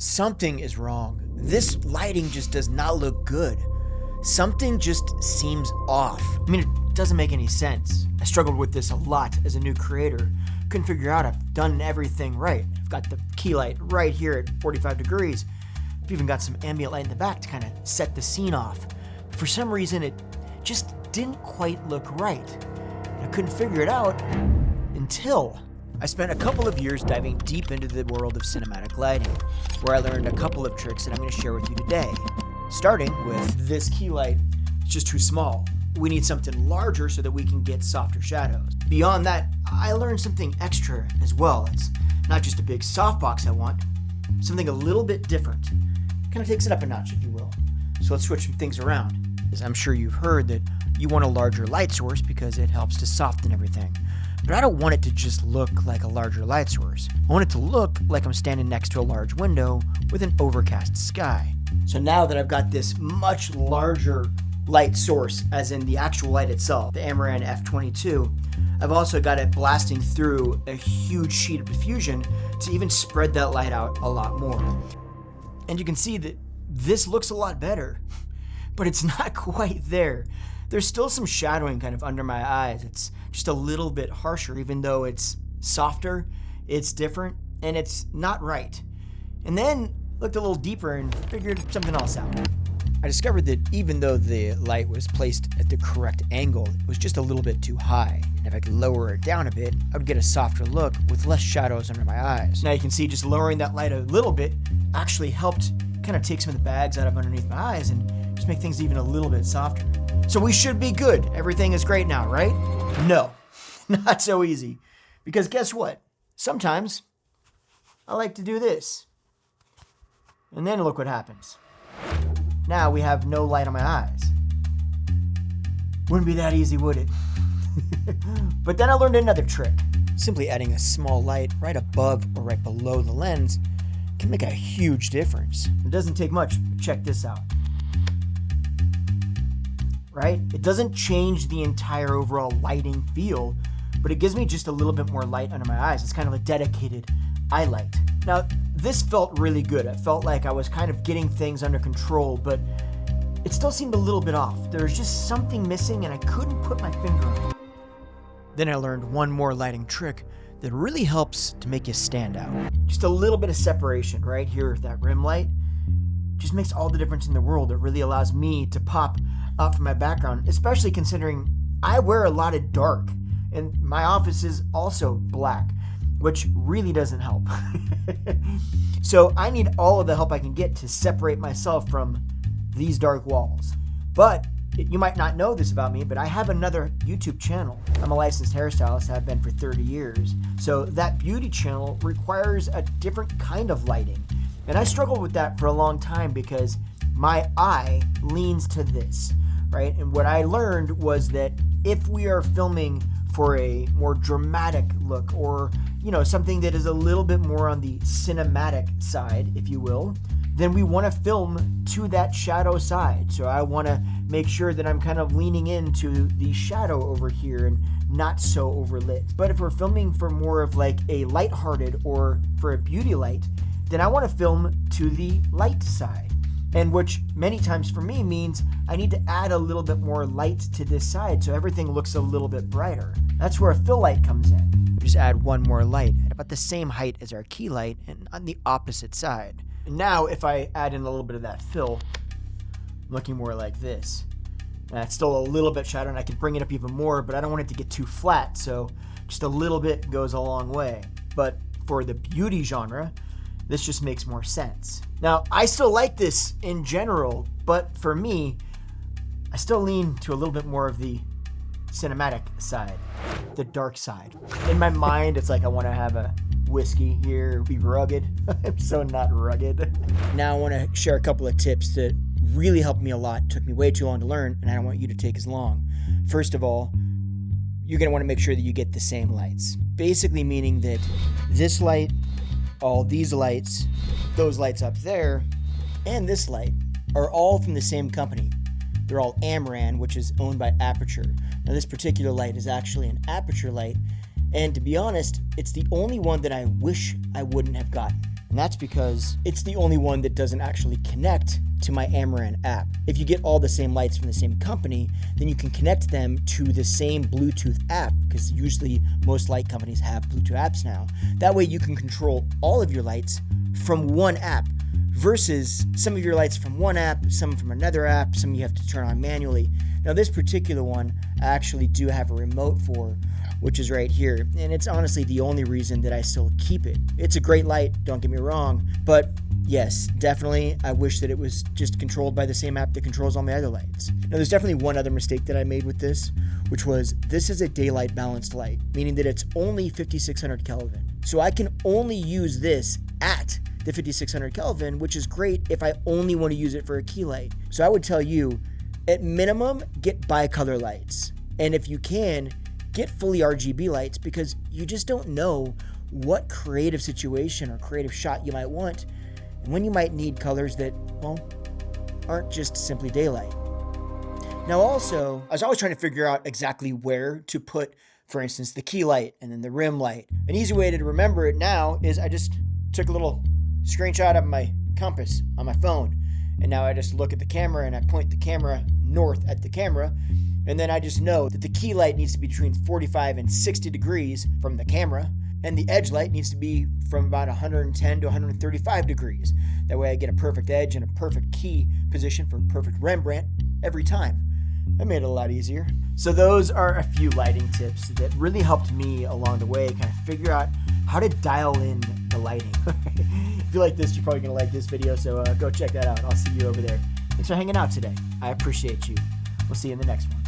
Something is wrong. This lighting just does not look good. Something just seems off. I mean, it doesn't make any sense. I struggled with this a lot as a new creator. Couldn't figure out I've done everything right. I've got the key light right here at 45 degrees. I've even got some ambient light in the back to kind of set the scene off. But for some reason, it just didn't quite look right. I couldn't figure it out until I spent a couple of years diving deep into the world of cinematic lighting, where I learned a couple of tricks that I'm going to share with you today. Starting with this key light, it's just too small. We need something larger so that we can get softer shadows. Beyond that, I learned something extra as well. It's not just a big softbox I want, something a little bit different. Kind of takes it up a notch, if you will. So let's switch some things around. As I'm sure you've heard that you want a larger light source because it helps to soften everything. But I don't want it to just look like a larger light source. I want it to look like I'm standing next to a large window with an overcast sky. So now that I've got this much larger light source, as in the actual light itself, the Amaran F22, I've also got it blasting through a huge sheet of diffusion to even spread that light out a lot more. And you can see that this looks a lot better, but it's not quite there. There's still some shadowing kind of under my eyes. It's just a little bit harsher, even though it's softer, it's different, and it's not right. And then looked a little deeper and figured something else out. I discovered that even though the light was placed at the correct angle, it was just a little bit too high. And if I could lower it down a bit, I would get a softer look with less shadows under my eyes. Now you can see just lowering that light a little bit actually helped kind of take some of the bags out of underneath my eyes and just make things even a little bit softer. So we should be good. Everything is great now, right? No, not so easy. Because guess what? Sometimes I like to do this. And then look what happens. Now we have no light on my eyes. Wouldn't be that easy, would it? But then I learned another trick. Simply adding a small light right above or right below the lens can make a huge difference. It doesn't take much, but check this out. Right? It doesn't change the entire overall lighting feel, but it gives me just a little bit more light under my eyes. It's kind of a dedicated eyelight. Now, this felt really good. It felt like I was kind of getting things under control, but it still seemed a little bit off. There was just something missing and I couldn't put my finger on it. Then I learned one more lighting trick that really helps to make you stand out. Just a little bit of separation right here with that rim light just makes all the difference in the world. It really allows me to pop up from my background, especially considering I wear a lot of dark and my office is also black, which really doesn't help. So I need all of the help I can get to separate myself from these dark walls. But you might not know this about me, but I have another YouTube channel. I'm a licensed hairstylist, have been for 30 years. So that beauty channel requires a different kind of lighting. And I struggled with that for a long time because my eye leans to this, right? And what I learned was that if we are filming for a more dramatic look or, something that is a little bit more on the cinematic side, if you will, then we want to film to that shadow side. So I want to make sure that I'm kind of leaning into the shadow over here and not so overlit. But if we're filming for more of like a lighthearted or for a beauty light, then I want to film to the light side. And which many times for me means I need to add a little bit more light to this side so everything looks a little bit brighter. That's where a fill light comes in. We just add one more light at about the same height as our key light and on the opposite side. And now if I add in a little bit of that fill, I'm looking more like this. And it's still a little bit shadow and I can bring it up even more, but I don't want it to get too flat, so just a little bit goes a long way. But for the beauty genre, this just makes more sense. Now, I still like this in general, but for me, I still lean to a little bit more of the cinematic side, the dark side. In my mind, it's like I want to have a whiskey here, be rugged. I'm so not rugged. Now I want to share a couple of tips that really helped me a lot. Took me way too long to learn, and I don't want you to take as long. First of all, you're going to want to make sure that you get the same lights. Basically meaning that this light, all these lights, those lights up there, and this light are all from the same company. They're all Amaran, which is owned by Aperture. Now this particular light is actually an Aperture light, and to be honest, it's the only one that I wish I wouldn't have gotten. And that's because it's the only one that doesn't actually connect to my Amaran app. If you get all the same lights from the same company, then you can connect them to the same Bluetooth app, because usually most light companies have Bluetooth apps now. That way you can control all of your lights from one app versus some of your lights from one app, some from another app, some you have to turn on manually. Now this particular one I actually do have a remote for, which is right here, and it's honestly the only reason that I still keep it. It's a great light, don't get me wrong, but yes, definitely I wish that it was just controlled by the same app that controls all my other lights. Now there's definitely one other mistake that I made with this, which was this is a daylight balanced light, meaning that it's only 5600 Kelvin. So I can only use this at the 5600 Kelvin, which is great if I only want to use it for a key light. So I would tell you, at minimum, get bicolor lights. And if you can, get fully RGB lights, because you just don't know what creative situation or creative shot you might want and when you might need colors that, well, aren't just simply daylight. Now also, I was always trying to figure out exactly where to put, for instance, the key light and then the rim light. An easy way to remember it now is I just took a little screenshot of my compass on my phone, and now I just look at the camera and I point the camera north at the camera, and then I just know that the key light needs to be between 45 and 60 degrees from the camera, and the edge light needs to be from about 110 to 135 degrees. That way I get a perfect edge and a perfect key position for perfect Rembrandt every time. That made it a lot easier. So those are a few lighting tips that really helped me along the way kind of figure out how to dial in the lighting. If you like this, you're probably going to like this video, so go check that out. I'll see you over there. Thanks for hanging out today. I appreciate you. We'll see you in the next one.